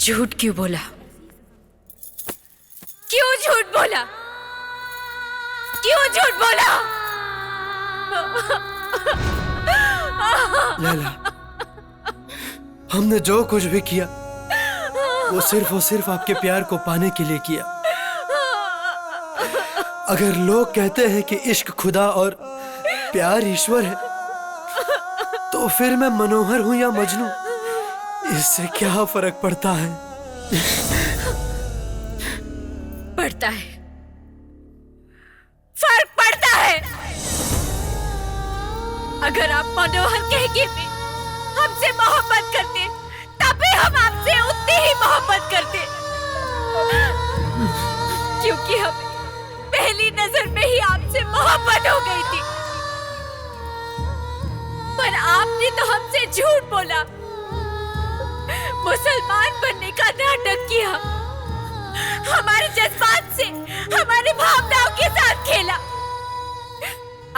झूठ क्यों बोला? क्यों झूठ बोला? क्यों झूठ बोला? लैला, हमने जो कुछ भी किया वो सिर्फ और सिर्फ आपके प्यार को पाने के लिए किया। अगर लोग कहते हैं कि इश्क खुदा और प्यार ईश्वर है, तो फिर मैं मनोहर हूं या मजनू, इससे क्या फर्क पड़ता है? पड़ता है, फर्क पड़ता है। अगर आप मनोहर कह के भी हमसे मोहब्बत करते, तब भी हम आपसे उतनी ही मोहब्बत करते, क्योंकि हमें पहली नजर में ही आपसे मोहब्बत हो गई थी। पर आपने तो हमसे झूठ बोला, मुसलमान बनने का नाटक किया, हमारे जज्बात से, हमारी भावनाओं के साथ खेला।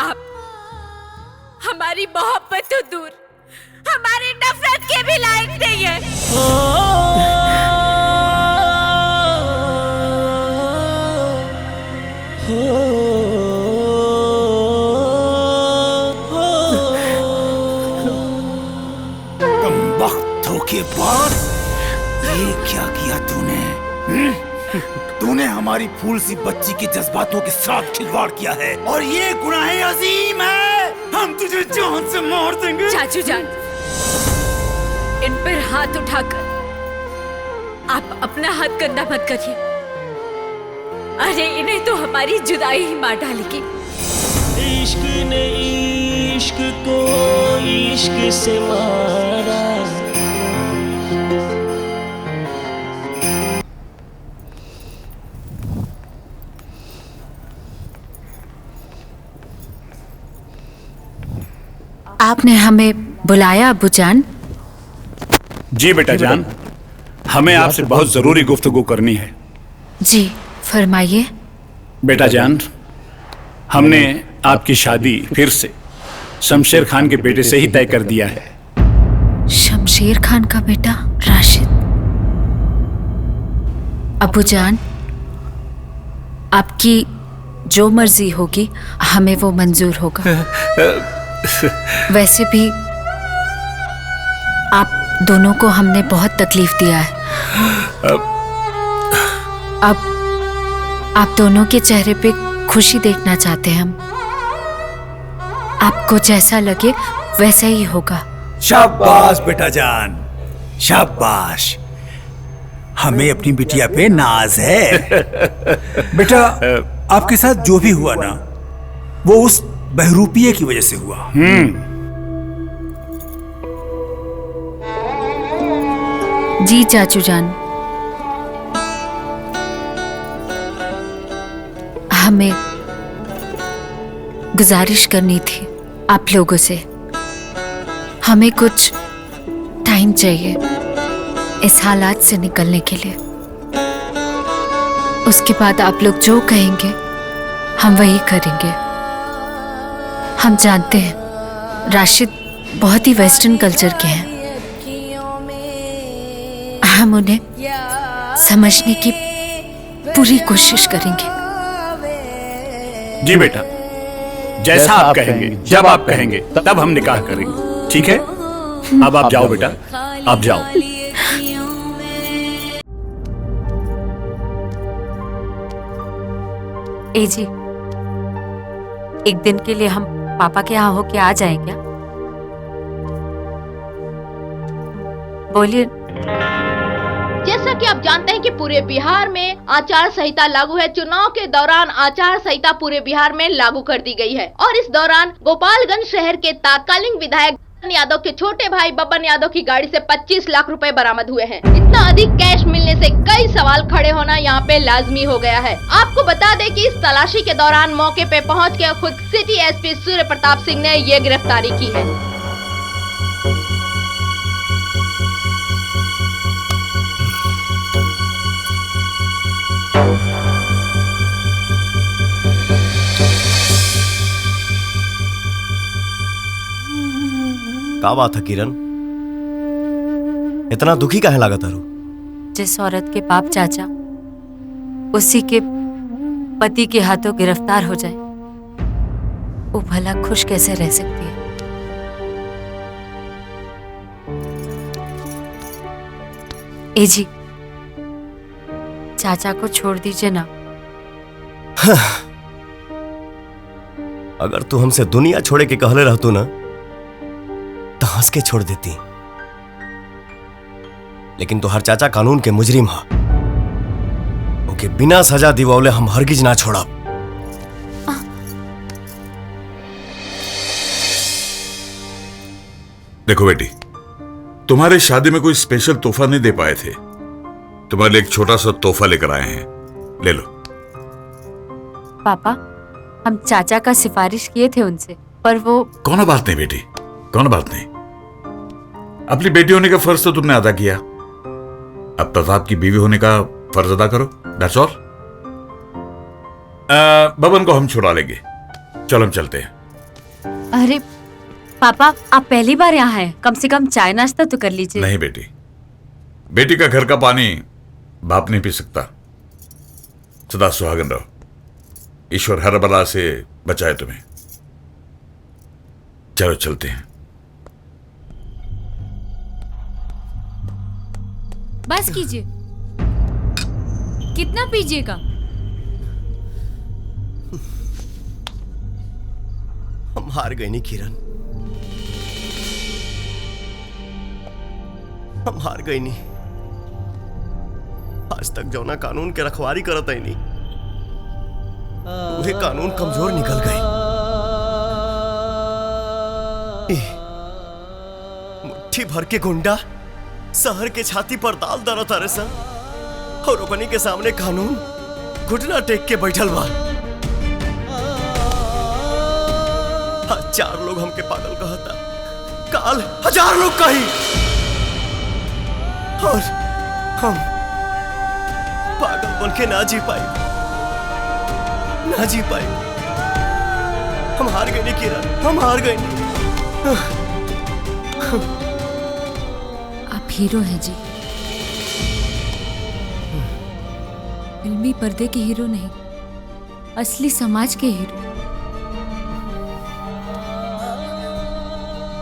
आप हमारी मोहब्बत तो दूर, हमारी नफरत के भी लायक नहीं है। के बाद ये क्या किया तूने? तूने हमारी फूल सी बच्ची के जज्बातों के साथ खिलवाड़ किया है और ये गुनाह अजीम है। हम तुझे जान से मार देंगे। चाचू जान, इन पर हाथ उठाकर आप अपना हाथ गंदा मत करिए। अरे इन्हें तो हमारी जुदाई ही मार डालेगी। इश्क ने इश्क को इश्क से मारा। आपने हमें बुलाया अबू जान? जी बेटा जान, हमें आपसे बहुत जरूरी गुफ्तगू करनी है। जी फरमाइए। बेटा जान, हमने आपकी शादी फिर से शमशेर खान के बेटे से ही तय कर दिया है। शमशेर खान का बेटा राशिद? अबू जान, आपकी जो मर्जी होगी हमें वो मंजूर होगा। वैसे भी आप दोनों को हमने बहुत तकलीफ दिया है। अब आप दोनों के चेहरे पे खुशी देखना चाहते हैं हम। आपको जैसा लगे वैसा ही होगा। शाबाश बेटा जान, शाबाश। हमें अपनी बिटिया पे नाज है। बेटा, आपके साथ जो भी हुआ ना, वो उस बहरूपिये की वजह से हुआ। जी चाचू जान, हमें गुजारिश करनी थी आप लोगों से। हमें कुछ टाइम चाहिए इस हालात से निकलने के लिए। उसके बाद आप लोग जो कहेंगे हम वही करेंगे। हम जानते हैं राशिद बहुत ही वेस्टर्न कल्चर के हैं। हम उन्हें समझने की पूरी कोशिश करेंगे। जी बेटा, जैसा आप कहेंगे, जब आप कहेंगे तब हम निकाह करेंगे। ठीक है? अब आप जाओ बेटा, आप जाओ। ए जी, एक दिन के लिए हम पापा के यहाँ होके आ जाएं क्या? बोलिए। जैसा कि आप जानते हैं कि पूरे बिहार में आचार संहिता लागू है। चुनाव के दौरान आचार संहिता पूरे बिहार में लागू कर दी गई है और इस दौरान गोपालगंज शहर के तत्कालीन विधायक यादव के छोटे भाई बब्बन यादव की गाड़ी से 25 लाख रुपए बरामद हुए हैं। इतना अधिक कैश मिलने से कई सवाल खड़े होना यहाँ पे लाजमी हो गया है। आपको बता दें कि इस तलाशी के दौरान मौके पे पहुँच के खुद सिटी एसपी सूर्य प्रताप सिंह ने ये गिरफ्तारी की है। का बात है किरण, इतना दुखी काहे लागत तारू? जिस औरत के बाप चाचा उसी के पति के हाथों गिरफ्तार हो जाए, वो भला खुश कैसे रह सकती है? ए जी, चाचा को छोड़ दीजिए ना। अगर तू हमसे दुनिया छोड़े के कहले रहतू ना तो हंस के छोड़ देती, लेकिन तो हर चाचा कानून के मुजरिम हा, ओके बिना सजा दिवावले हम हरगिज ना छोड़ब। देखो बेटी, तुम्हारे शादी में कोई स्पेशल तोहफा नहीं दे पाए थे, तुम्हारे लिए एक छोटा सा तोहफा लेकर आए हैं, ले लो। पापा, हम चाचा का सिफारिश किए थे उनसे, पर वो। कौन बात नहीं बेटी, कौन बात नहीं। अपनी बेटी होने का फर्ज तो तुमने अदा किया, अब प्रताप की बीवी होने का फर्ज अदा करो, दैट्स ऑल। बबन को हम छुड़ा लेंगे, चलो हम चलते हैं। अरे पापा, आप पहली बार यहाँ हैं, कम से कम चाय नाश्ता तो कर लीजिए। नहीं बेटी, बेटी का घर का पानी बाप नहीं पी सकता। सदा सुहागन रहो, ईश्वर हर बला से बचाए तुम्हें। चलो चलते हैं। बस कीजिए, कितना पीजिएगा? हम हार गए नहीं किरण, हम हार गई नहीं। आज तक जौना कानून के रखवारी करत है नहीं, वह कानून कमजोर निकल गए। मुट्ठी भर के गुंडा शहर के छाती पर दाल दरत अरे सा, और ओकनी के सामने कानून घुटना टेक के बैठल बा। आज 4 लोग हमके पागल कहता, काल 1000 लोग कही, और हम पागल बन के ना जी पाए, ना जी पाए। हम हार गए नहीं किरण, हम हार गए नहीं। आप हीरो हैं जी, फिल्मी पर्दे के हीरो नहीं, असली समाज के हीरो।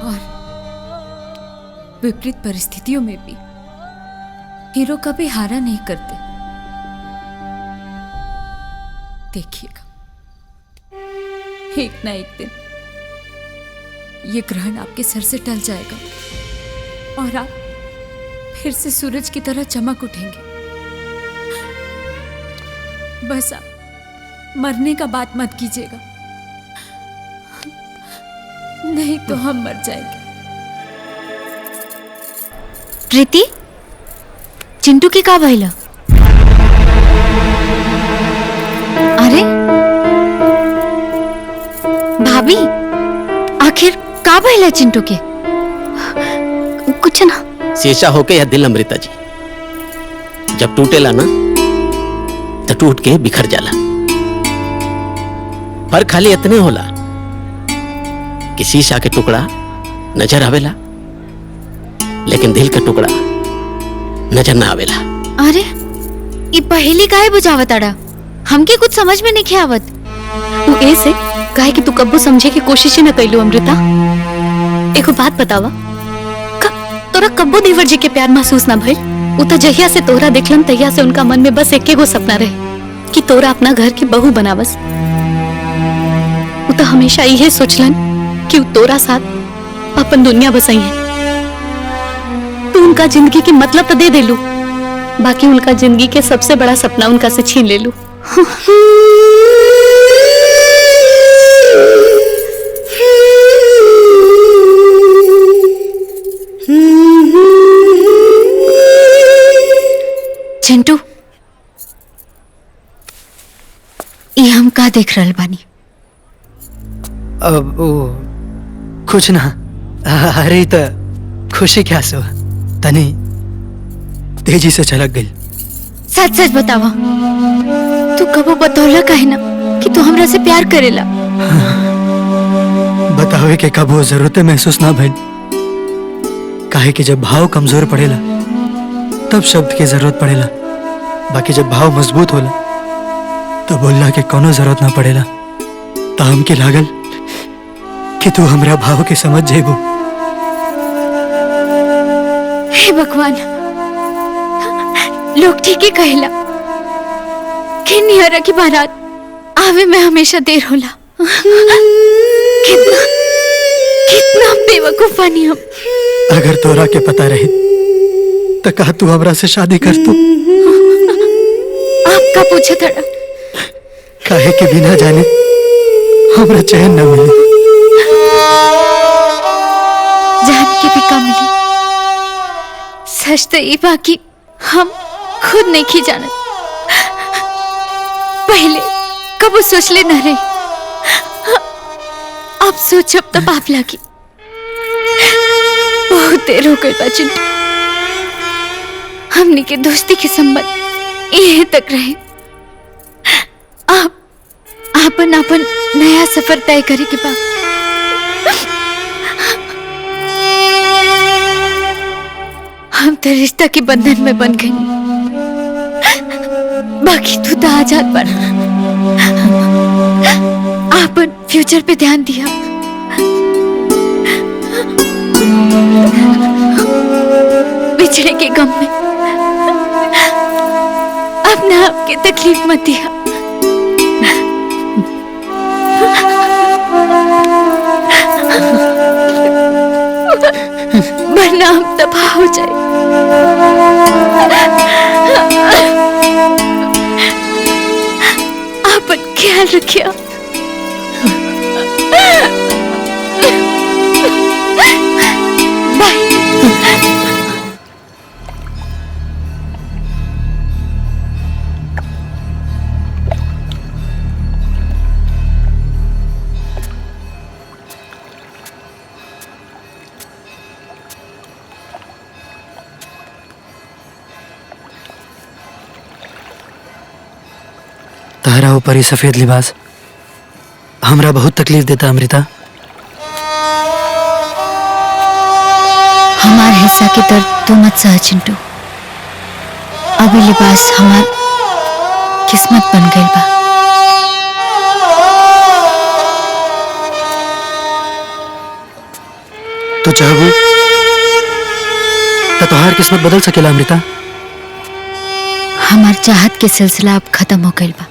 और विपरीत परिस्थितियों में भी हीरो कभी हारा नहीं करते। देखिएगा, एक ना एक दिन ये ग्रहण आपके सर से टल जाएगा और आप फिर से सूरज की तरह चमक उठेंगे। बस आप मरने का बात मत कीजिएगा, नहीं तो हम मर जाएंगे। प्रीति, चिंटू के का भइला? अरे भाभी, आखिर का भइला चिंटू के? कुछ ना। शीशा होके या दिल अमृता जी, जब टूटेला ना तो टूट के बिखर जाला। पर खाली इतने होला कि शीशा के टुकड़ा नजर आवेला, लेकिन दिल का टुकड़ा नजर ना आवेला। अरे ये पहेली काहे बुझावताड़ा? हमके कुछ समझ में नहीं आवत। तू ऐसे काहे कि तू कब्बो समझे की कोशिश ही न कैलू अमृता। एको बात बतावा, तोरा कब्बो देवर जी के प्यार महसूस ना भइल? उ तो जहिया से तोरा देखलन तहिया से उनका मन में बस एके गो सपना रहे कि तोरा अपना घर की बहू बनावस। उ तो हमेशा यही सोचलन कि उ तोरा साथ अपन दुनिया बसाई है। तू उनका जिंदगी की मतलब तो दे देलू, बाकी उनका जिंदगी के सबसे बड़ा सपना उनका से छीन ले लू। चिंटू, ये हम का देख रहल बानी? अब वो कुछ ना। अरे तो खुशी क्या सो तनी तेजी से छलक गई। सच सच बतावा, तू कबो बतौला काहे ना कि तू हमरा से प्यार करेला? बतावे के कब वो जरूरत महसूस ना भइल, काहे कि जब भाव कमजोर पड़ेला तब शब्द की जरूरत पड़ेला, बाकी जब भाव मजबूत होला तो बोलना के कोनो जरूरत ना पड़ेला। तो हमके लागल कि तू हमरा भाव के समझ जेबू। हे भगवान, लोग ठीक ही कहला कि निहरा की बारात आवे में हमेशा देर होला। कितना कितना बेवकूफ बानी हम। अगर तोरा के पता रहे तो कहा तू हमरा से शादी कर तू। आपका पूछा था काहे के बिना जाने हमरा चैन न मिली। जान के भी का मिली। सच तो ये बाकी हम खुद नहीं की जानत। पहले कब सोचले न रही, अब सोचब तो पाप लागी। बहुत देर हो गई बा चिंटू, हमनी के दोस्ती के संबंध यहीं तक रहे। आप आपन आपन नया सफर तय करे के बाद हम तो रिश्ता के बंधन में बन गई। बाकी तू तो आजाद बना। आपन फ्यूचर पे ध्यान दिया। बिछड़े के गम में अपने आप की तकलीफ मत दिया। वरना हम तबाह हो जाए। आप ख्याल रखिए। बाय। तारा ऊपर ही सफेद लिबास हमरा बहुत तकलीफ देता अमृता। हमारे हिस्सा के दर्द तू मत सह चिंटू। अभी लिबास हमार किस्मत बन गई बा। तो चाहबू तो तोहार किस्मत बदल सकेला अमृता। हमार चाहत के सिलसिला अब खत्म हो गई बा।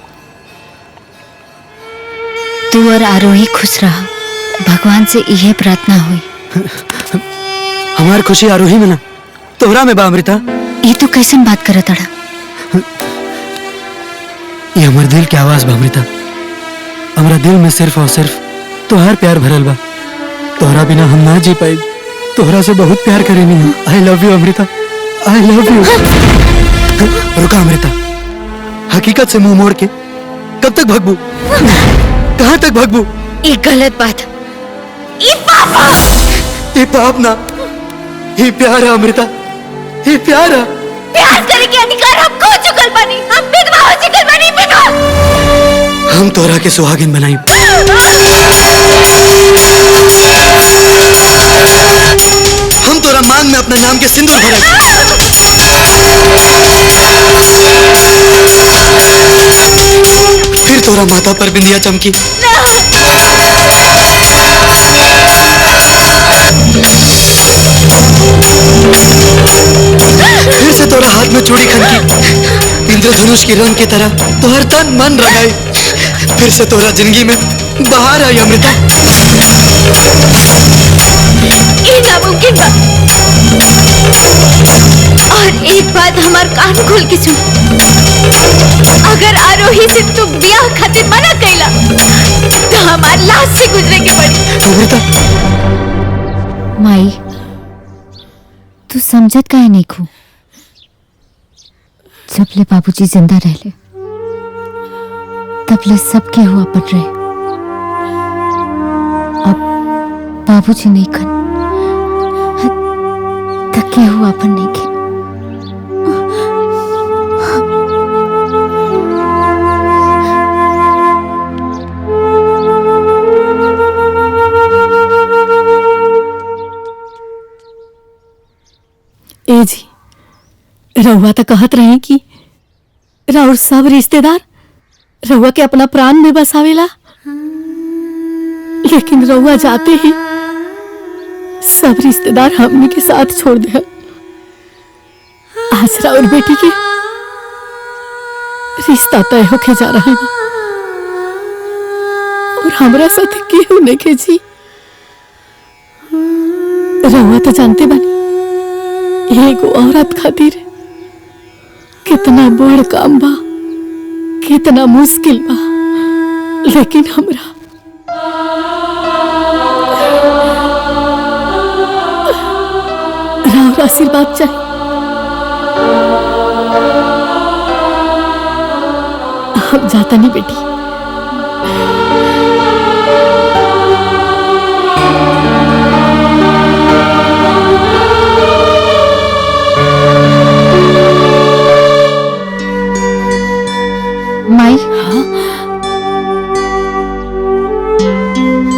तू और आरोही खुश रहा, भगवान से यह प्रार्थना हुई। हमार खुशी आरोही में ना तोहरा में बा अमृता। ये तू कैसे बात करत अड़ा? ये हमार दिल की आवाज बा अमृता। हमारा दिल में सिर्फ और सिर्फ तोहार प्यार भरल बा। तोहरा बिना हम ना जी पाए। तोहरा से बहुत प्यार करेनी हम। I love you Amrita, I love you. रुका अमृता, हकीकत से मुंह मोड़ के कब तक भगबू? कहाँ तक भगबू? ये गलत बात, ये पाप। ये पाप ना, ये प्यार है अमृता, ये प्यार है। प्यार करे के अधिकार हम खो चुकल बानी। हम विधवा हो चुकल बानी, विधवा। हम तोरा के सुहागिन बनाई। हम तोरा मांग में अपना नाम के सिंदूर भरे। फिर तोरा माथा पर बिंदिया चमकी। फिर से तोरा हाथ में चूड़ी खनकी। इंद्रधनुष की रंग की तरह तोहर तन मन रंगाई। फिर से तोरा जिंदगी में बाहर आई अमृता। ये नामुमकिन बा। और एक बात हमार कान खोल के सुन, अगर आरोही से तू ब्याह खातिर मना कैला तो हमार लाश से गुजरे के पड़ी। अमृता, माई तू समझत काहे नहीं खू? जबले बाबूजी जिंदा रहले तबले सबके हुआ पड़ रहे। अब बाबूजी नहीं खन तक के हुआ अपन नहीं खे। ए जी, रउआ तो कहत रही कि राउर सब रिश्तेदार रउआ के अपना प्राण में बसावेला, लेकिन रउआ जाते ही सब रिश्तेदार हमने के साथ छोड़ दिया। आज राउर बेटी के रिश्ता तय होके जा रहा है और हमरा साथ केहू नहीं जी। रउआ तो जानते बानी एगो औरत खातिर कितना बड़ काम बा, कितना मुश्किल बा, लेकिन हमरा राउर आशीर्वाद चाहिए। हम जाता नहीं बेटी। माई,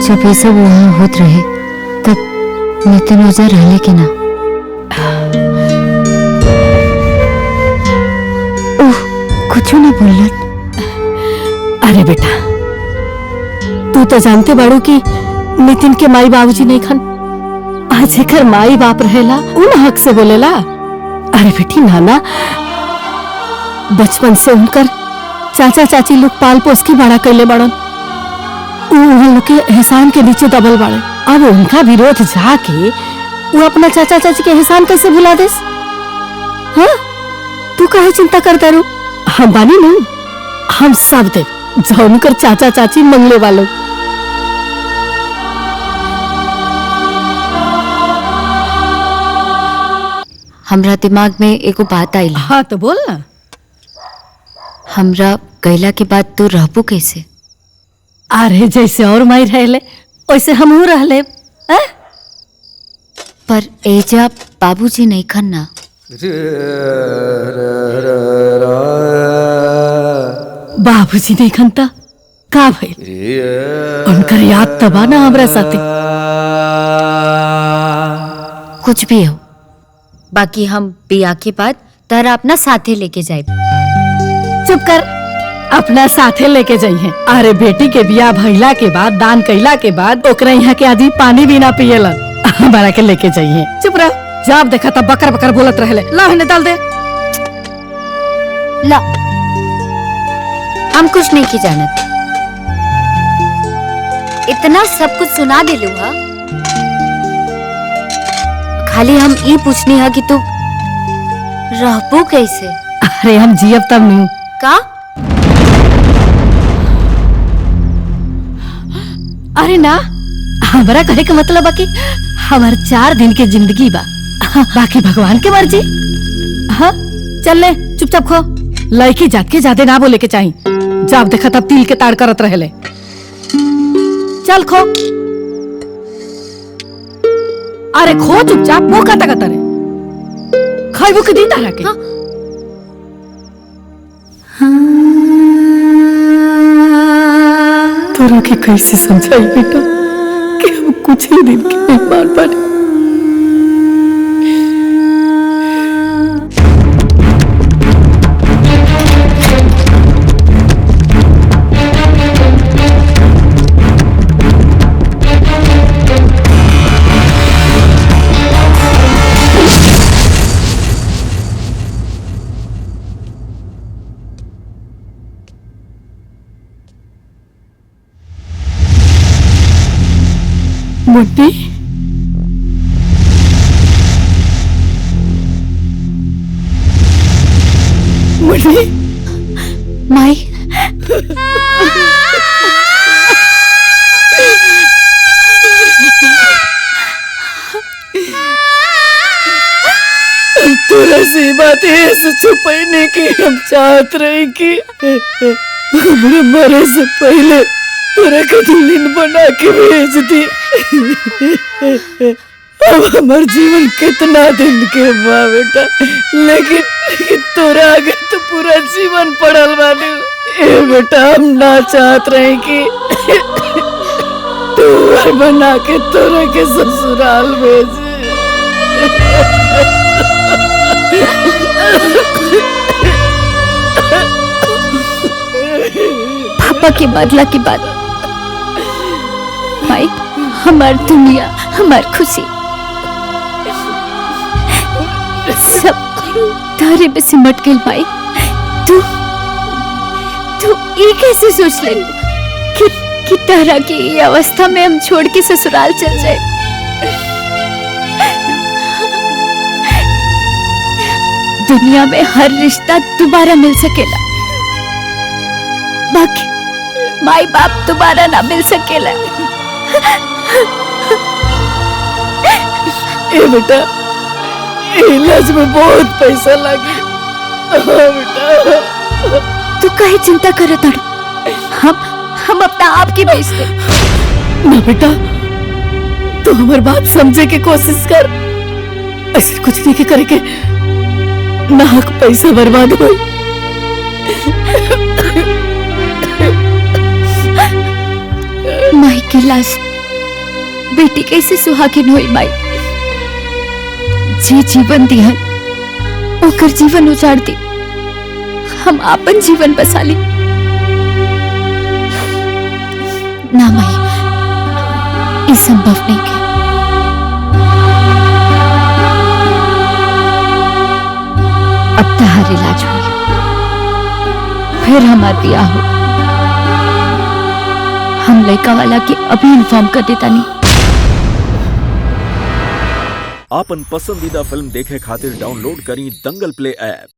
जब ये सब वहाँ होत रहे तब नितिन ओझा रहले के ना? ओह, कुछ ना बोलन। अरे बेटा, तू तो जानते बाड़ू कि नितिन के माई बाबूजी नहीं खन। आज जेकर माई बाप रहेला उन हक से बोलेला। अरे बेटी, नाना बचपन से उनकर चाचा चाची लोग पाल पोस के बड़ा कैले बड़न। उन लोग के एहसान के नीचे दबल बाड़े। अब उनका विरोध जाके वो अपना चाचा चाची के एहसान कैसे भुला देस? हाँ, तू काहे चिंता करता रू? हम बानी नू, हम सब दे जो उनकर चाचा चाची मंगले वालों। हमरा दिमाग में एगो बात आई। हाँ तो बोल ना। हमरा गैला के बाद तू रहबू कैसे? अरे जैसे और माई रहले वैसे हमहू रहले। पर एजा बाबूजी नहीं खन्ना। बाबूजी नहीं खनता का भाई? उनकर याद तबा ना हमरा साथे। कुछ भी हो, बाकी हम बिया के बाद तारा अपना साथे लेके जाए। चुप कर, अपना साथे लेके जाइए। अरे बेटी के बिया भइला के बाद, दान कैला के बाद ओकरा यहाँ के आदमी पानी भी ना पियलन। हमारा के लेके जाइए। चुप रह, जब देखा तब बकर बकर बोलत रहले। ला इन्हें डाल दे। ला, हम कुछ नहीं की जानत। इतना सब कुछ सुना दिलू हा। खाली हम ये पूछनी है कि तू रहबू कैसे? अरे हम जियब तब नहीं का? अरे ना, हमारा कहे का मतलब है कि हमार 4 दिन के जिंदगी बा, बाकी भगवान के मर्जी। हाँ चल ले, चुपचाप खो। लड़की जात के ज्यादा ना बोले के चाहिए। जब देखा तब तिल के ताड़ करत रहले। चल खो। अरे खो चुपचाप। वो कता कता रे खाइबो के दिन तारा के। तोरा के कैसे समझाई बेटा कि हम कुछ ही दिन के मेहमान बने। मुन्नी, मुन्नी, माई, तोरा से बात ऐसे छुपाने की हम चाहत रहे कि हमरे मरे से पहले तोरा के दुल्हन बना के भेज दी। अब हमार जीवन कितना दिन के बा बेटा, लेकिन तोरा आगे तो पूरा जीवन पड़ल बानी। ए बेटा, हम ना चाहत रहे कि तू बना के तोरा के ससुराल भेज। पापा के मरला के बाद माई हमार दुनिया, हमार खुशी सब तारे में सिमट गई। माई तू ये कैसे सोच ले कि तारा की ये अवस्था में हम छोड़ के ससुराल चल जाए? दुनिया में हर रिश्ता दोबारा मिल सकेला, बाकी माई बाप दोबारा ना मिल सकेला। ए बेटा, इलाज में बहुत पैसा लगे। बेटा तू काहे चिंता करत हड़? हम अपना आप की बेच दे। ना बेटा, तू हमार बात समझे की कोशिश कर। ऐसे कुछ नहीं के करे के नाहक पैसा बर्बाद हो। माई की लाश बेटी कैसे सुहागिन हुई? माई जे जीवन दिहन ओकर जीवन उजाड़ दी, हम आपन जीवन बसा ली। ना माई, ये संभव नहीं के। अब तहार इलाज हुई, फिर हमार ब्याह हो। हम लड़का वाला के अभी इन्फॉर्म कर देता नहीं। आपन पसंदीदा फिल्म देखे खातिर डाउनलोड करी दंगल प्ले ऐप।